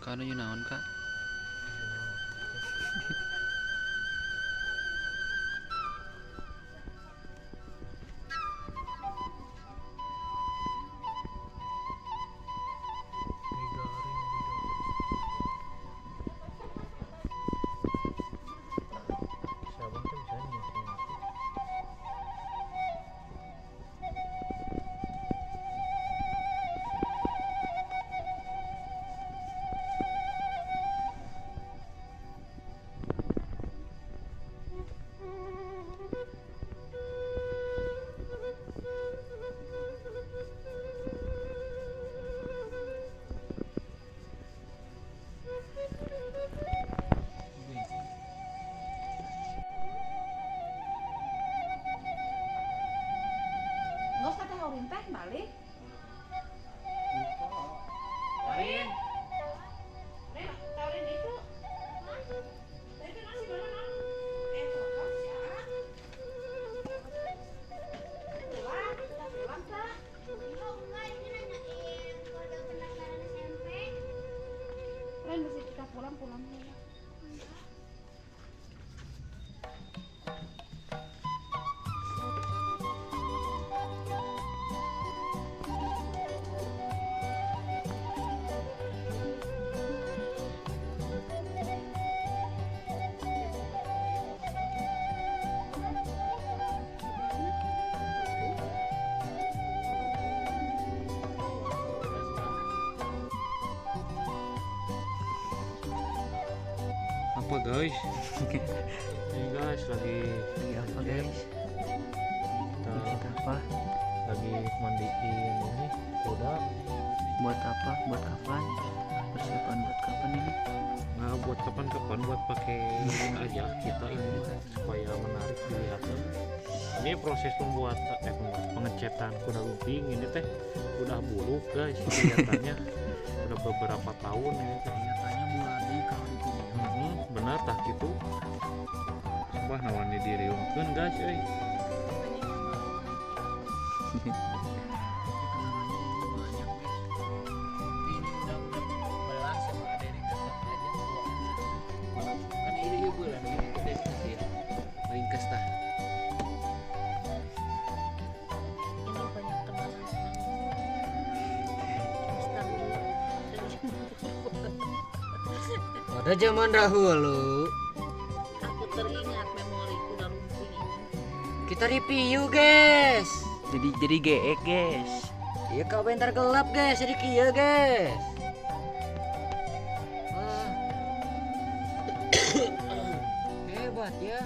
Kanu naon kak? Nggak usah tahurin teh balik. Marin. Nih, tahurin itu. Itu nasi mana? Kotor ya. Pulang kak. Enggak, ini nanyain kode pendaftaran SMP. Kalian mesti kita pulang ya. Apa guys? Ini guys lagi Lagi apa guys? Kita apa? lagi mandiin ini kuda. Buat apa? Buat kapan? Persiapan buat kapan ini? Nah buat kapan-kapan buat pakai aja kita ini supaya menarik dilihatnya. Ini proses pengecetan kuda lumping ini teh udah buluk guys kelihatannya. Udah beberapa tahun ini teh. Nyatanya mulai kalau dipilih. Benar tak gitu. Wah nawani diriungkeun guys euy. Ini banyak kenalan Pada zaman dahulu Aku teringat memori kuda lumping ini. kita review guys. Jadi geek guys. Iya kau bentar gelap guys, jadi kieu guys. Wah. Hebat ya.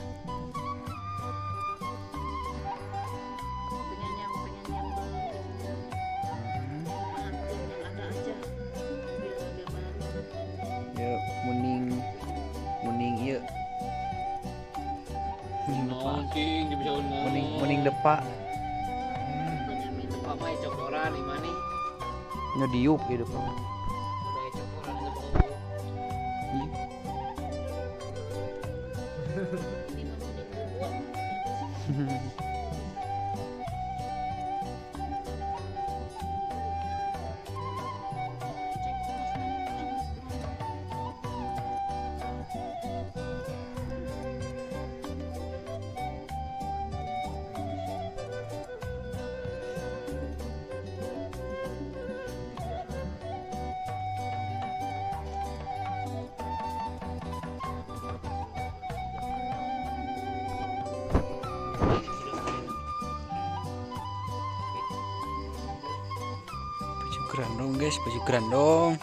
Penyanyi baru. Mantul yang ada aja. Biar dia baru. Ya muning ieu. Anjing bisa Muning depa Penyanyi Pak mai cokoran di mana? ngediuk ieu depa. Udah cokoran itu bau. ini memang bubuk. Baju grandong guys, baju grandong.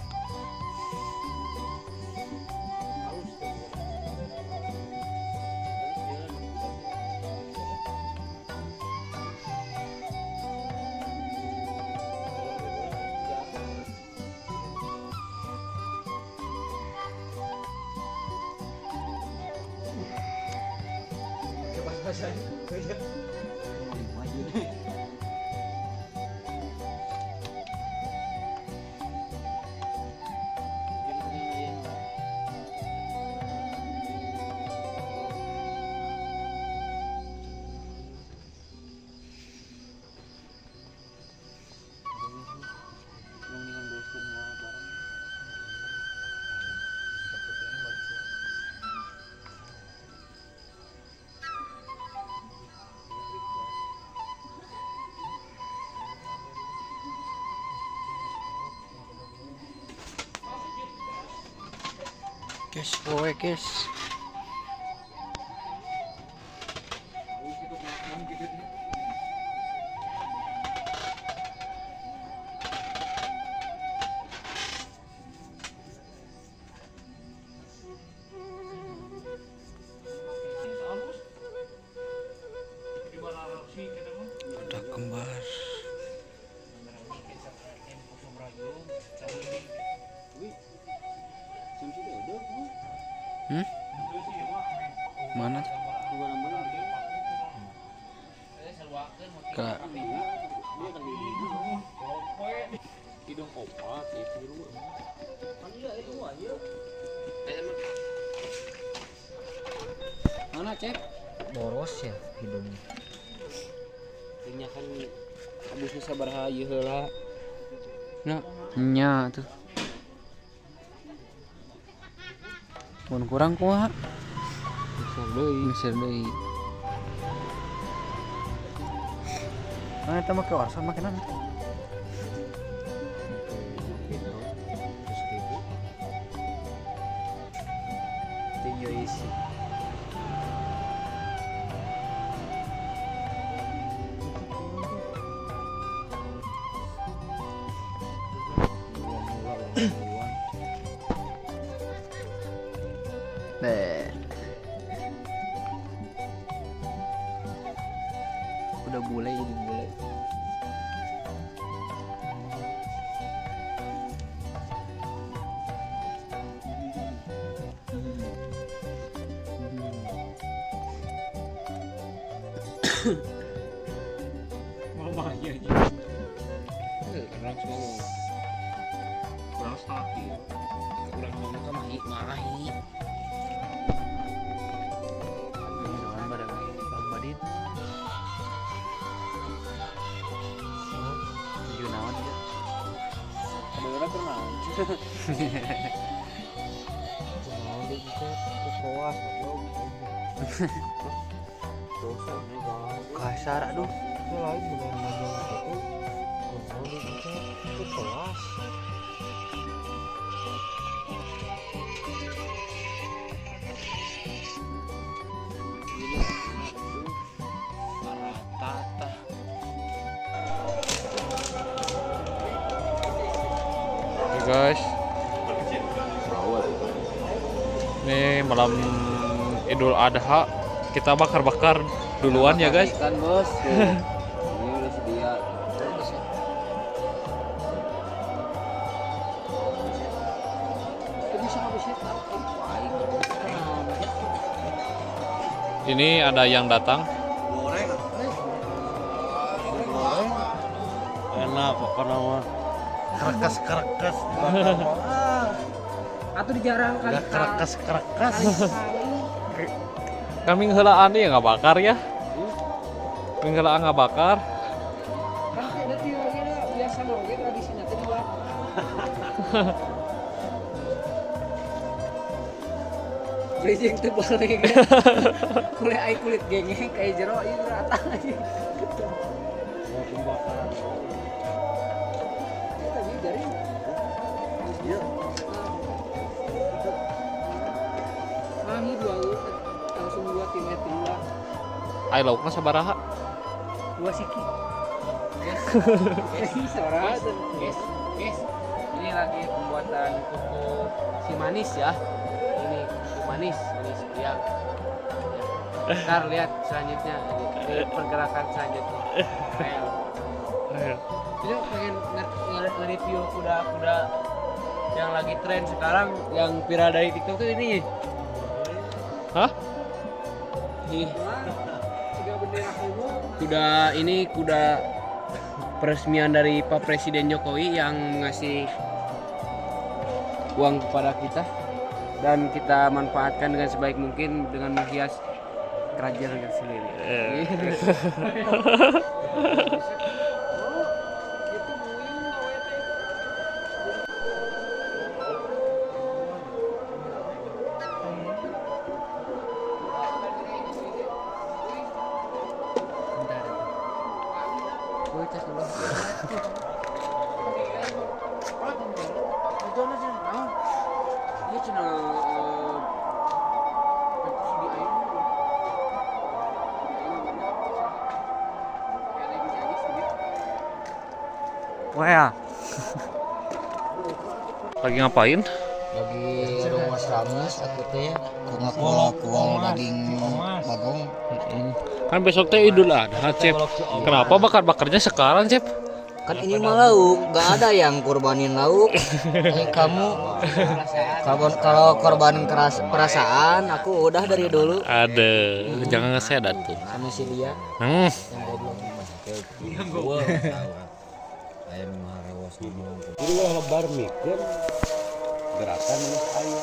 Guys, kowe guys. Ada kembar. Mana? Kak. hidung opat itu dulu. Mana cek? Boros ya hidungnya. Ini kan abusnya sabaraha ieu heula. Nah, nya tuh. Mun kurang kumaha? Misir deui. Nah, eta mah ke warsa makinan. Tinggal isi. Deh. Udah bule jadi bule. Mama iya aja. Kurang semua. Kurang setengah kilo. Kurang ngomong ke mahi. Jangan pada Bang Badin. Junawan ya. Ada pernah. Mau dicek ke koas belum. Dosa nih bang. Kasar aduh. Itu lain bukan majalah itu. Mau dicek ke koas. Tata. Oke guys, ini malam Idul Adha kita bakar-bakar duluan ya guys. Ikan bos. Tuh. Ini udah sedia. Bisa habisnya tahu. Ini ada yang datang. Enak apa nama? Kerekas. Atau dijarangkan Kerekas. Kami ngeheulaan ya nggak bakar ya. Kami ngeheulaan nggak bakar. kan ada tiurnya biasa oge tradisinya teh dua. Bridging teu boleh kan. Kulit ai kulit gengeng kayak jero ieu rata aja. Tadi dari iya. Ini langsung dua tim dua. Ai laukna sabaraha? Dua siki. Guys, guys, ini lagi pembuatan kuku si manis ya. Ini kuku manis ya. Ntar lihat selanjutnya ini pergerakan selanjutnya. Jadi pengen nge-review kuda-kuda yang lagi tren sekarang yang viral dari TikTok tuh ini. Hah? Nih. Kuda peresmian dari Pak Presiden Jokowi yang ngasih uang kepada kita dan kita manfaatkan dengan sebaik mungkin dengan menghias kerajaan kita sendiri. Itu cina Wah ya. Lagi ngapain? Lagi rumus rames aku teh kual daging bagong. Kan besok teh Idul Adha, Cep. Kenapa bakar-bakarnya sekarang, Cep? Kan ini mah lauk, gak ada yang kurbanin lauk. Kamu kalau korbanin perasaan, aku udah dari dulu Ada, jangan ngesedat tuh. sama si dia Hmm. yang goblok. Jadi kalau lebar mikir gerakan ini saya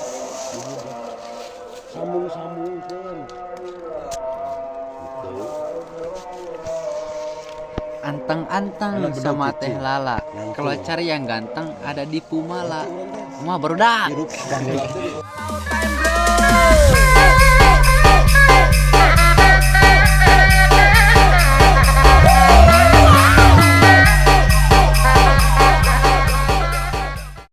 sambung-sambungkan gitu. Anteng-anteng sama teh lala. Kalau cari yang ganteng ada di Pumala. Mah baru dah. Hirup bangla teh